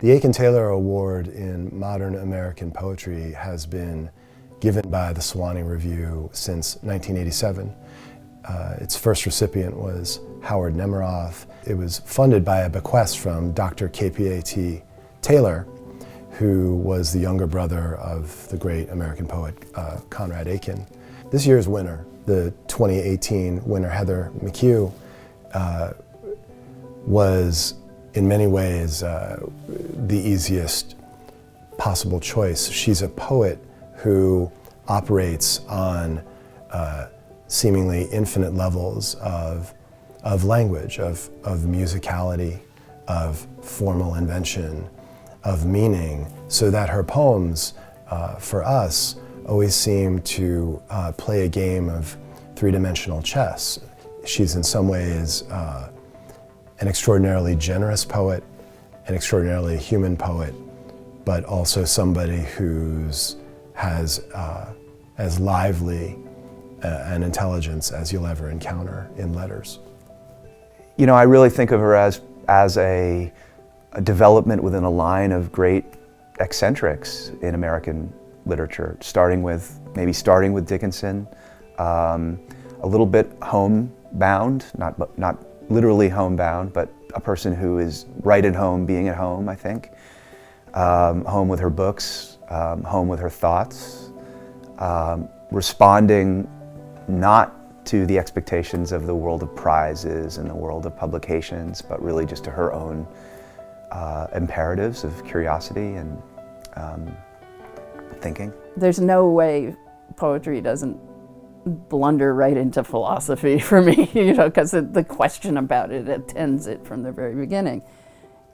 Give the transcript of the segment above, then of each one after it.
The Aiken Taylor Award in modern American poetry has been given by the Sewanee Review since 1987. Its first recipient was Howard Nemeroff. It was funded by a bequest from Dr. KPAT Taylor, who was the younger brother of the great American poet Conrad Aiken. This year's winner, the 2018 winner Heather McHugh, was in many ways the easiest possible choice. She's a poet who operates on seemingly infinite levels of language, of musicality, of formal invention, of meaning, so that her poems, for us, always seem to play a game of three-dimensional chess. She's in some ways an extraordinarily generous poet, an extraordinarily human poet, but also somebody who's has as lively an intelligence as you'll ever encounter in letters. You know, I really think of her as a development within a line of great eccentrics in American literature, starting with Dickinson, a little bit homebound, not literally homebound, but a person who is right at home, being at home, I think. Home with her books, home with her thoughts, responding not to the expectations of the world of prizes and the world of publications, but really just to her own imperatives of curiosity and thinking. There's no way poetry doesn't blunder right into philosophy for me, you know, because the question about it attends it from the very beginning.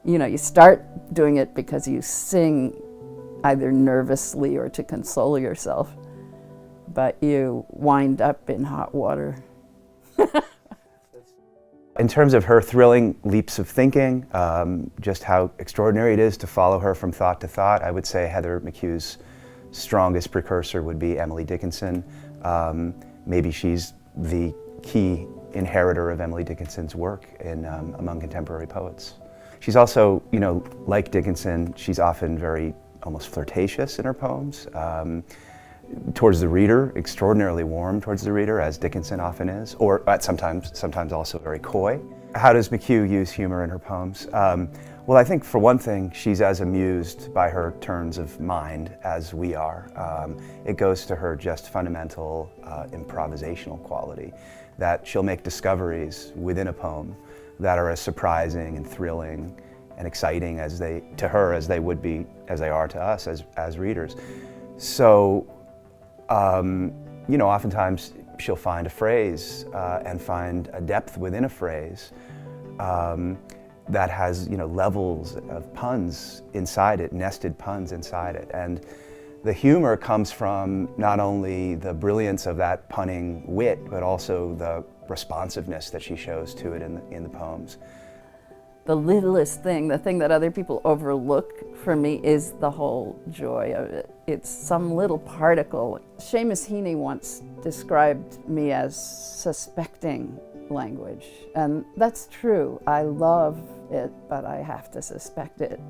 You know, you start doing it because you sing either nervously or to console yourself, but you wind up in hot water. In terms of her thrilling leaps of thinking, just how extraordinary it is to follow her from thought to thought, I would say Heather McHugh's strongest precursor would be Emily Dickinson. Maybe she's the key inheritor of Emily Dickinson's work among contemporary poets. She's also, you know, like Dickinson, she's often very almost flirtatious in her poems. Towards the reader, extraordinarily warm towards the reader, as Dickinson often is, or sometimes also very coy. How does McHugh use humor in her poems? Well, I think for one thing, she's as amused by her turns of mind as we are. It goes to her just fundamental improvisational quality, that she'll make discoveries within a poem that are as surprising and thrilling and exciting as they are to us as readers. So, you know, oftentimes she'll find a phrase and find a depth within a phrase that has, you know, levels of puns inside it, nested puns inside it. And the humor comes from not only the brilliance of that punning wit, but also the responsiveness that she shows to it in the poems. The littlest thing, the thing that other people overlook for me, is the whole joy of it. It's some little particle. Seamus Heaney once described me as suspecting language, and that's true. I love it, but I have to suspect it.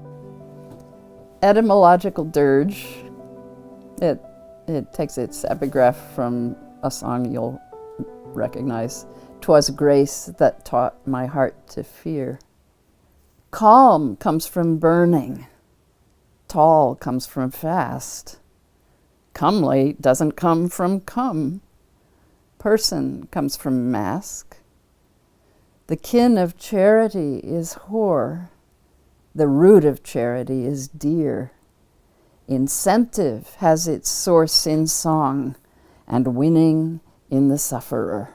Etymological Dirge, it takes its epigraph from a song you'll recognize. "'Twas grace that taught my heart to fear." Calm comes from burning. Tall comes from fast. Comely doesn't come from come. Person comes from mask. The kin of charity is whore. The root of charity is dear. Incentive has its source in song, and winning in the sufferer.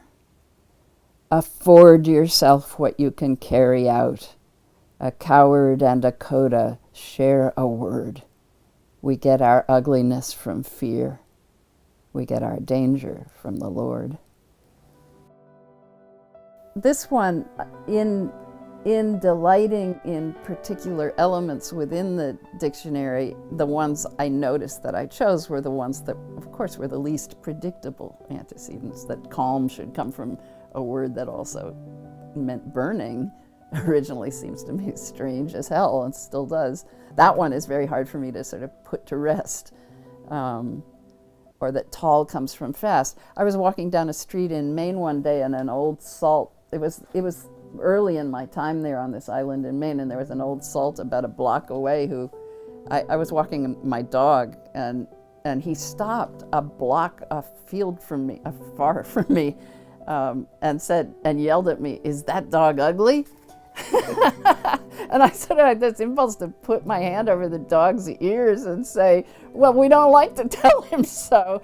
Afford yourself what you can carry out. A coward and a coda share a word. We get our ugliness from fear. We get our danger from the Lord. This one, in delighting in particular elements within the dictionary, the ones I noticed that I chose were the ones that, of course, were the least predictable antecedents, that calm should come from a word that also meant burning, originally seems to me strange as hell and still does. That one is very hard for me to sort of put to rest. Or that tall comes from fast. I was walking down a street in Maine one day, and an old salt, it was early in my time there on this island in Maine, and there was an old salt about a block away who, I was walking my dog, and he stopped a field from me, far from me, and yelled at me, "Is that dog ugly?" And I sort of had this impulse to put my hand over the dog's ears and say, well, we don't like to tell him so,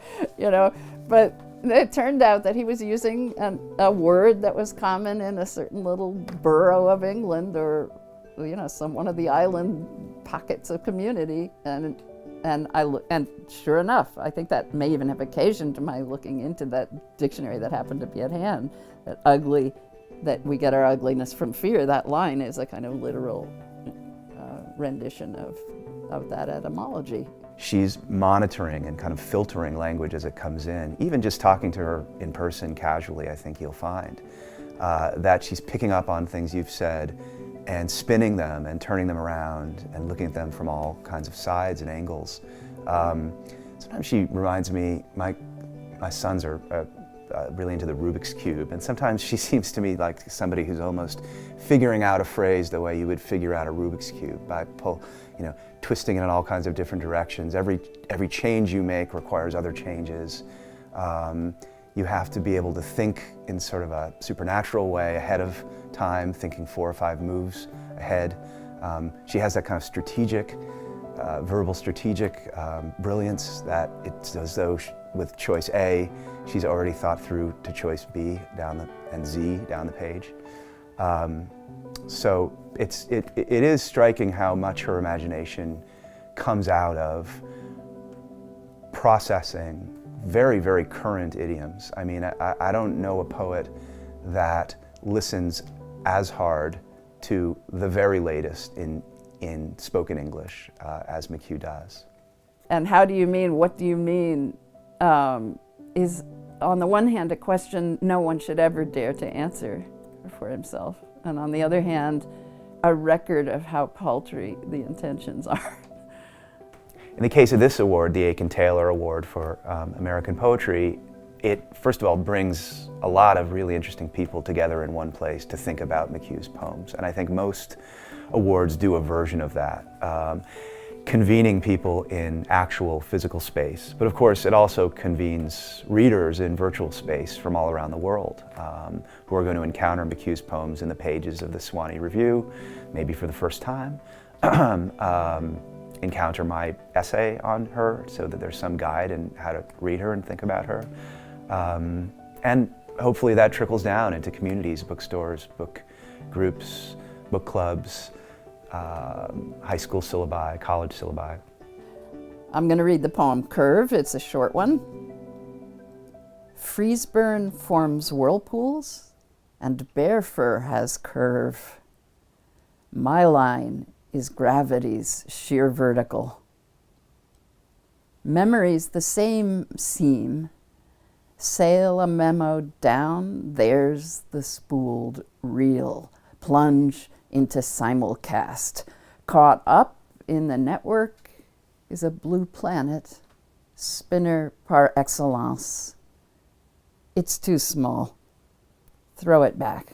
but it turned out that he was using a word that was common in a certain little borough of England, or one of the island pockets of community, and sure enough, I think that may even have occasioned to my looking into that dictionary that happened to be at hand, that ugly, that we get our ugliness from fear. That line is a kind of literal rendition of that etymology. She's monitoring and kind of filtering language as it comes in. Even just talking to her in person casually, I think you'll find that she's picking up on things you've said and spinning them and turning them around and looking at them from all kinds of sides and angles. Sometimes she reminds me, my sons are really into the Rubik's Cube, and sometimes she seems to me like somebody who's almost figuring out a phrase the way you would figure out a Rubik's Cube, by twisting it in all kinds of different directions. Every change you make requires other changes. You have to be able to think in sort of a supernatural way ahead of time, thinking 4 or 5 moves ahead. She has that kind of strategic, verbal strategic brilliance that it's as though with choice A, she's already thought through to choice B and Z down the page. So it is striking how much her imagination comes out of processing very, very current idioms. I mean, I don't know a poet that listens as hard to the very latest in spoken English as McHugh does. And how do you mean, what do you mean, is on the one hand a question no one should ever dare to answer for himself, and on the other hand a record of how paltry the intentions are. In the case of this award, the Aiken Taylor Award for American Poetry, it first of all brings a lot of really interesting people together in one place to think about McHugh's poems, and I think most awards do a version of that. Convening people in actual physical space. But of course, it also convenes readers in virtual space from all around the world who are going to encounter McHugh's poems in the pages of the Sewanee Review, maybe for the first time, encounter my essay on her so that there's some guide in how to read her and think about her. And hopefully that trickles down into communities, bookstores, book groups, book clubs, high school syllabi, college syllabi. I'm going to read the poem Curve. It's a short one. Freezeburn forms whirlpools, and bear fur has curve. My line is gravity's sheer vertical. Memories the same seem. Sail a memo down, there's the spooled reel. Plunge into simulcast. Caught up in the network is a blue planet, spinner par excellence. It's too small. Throw it back.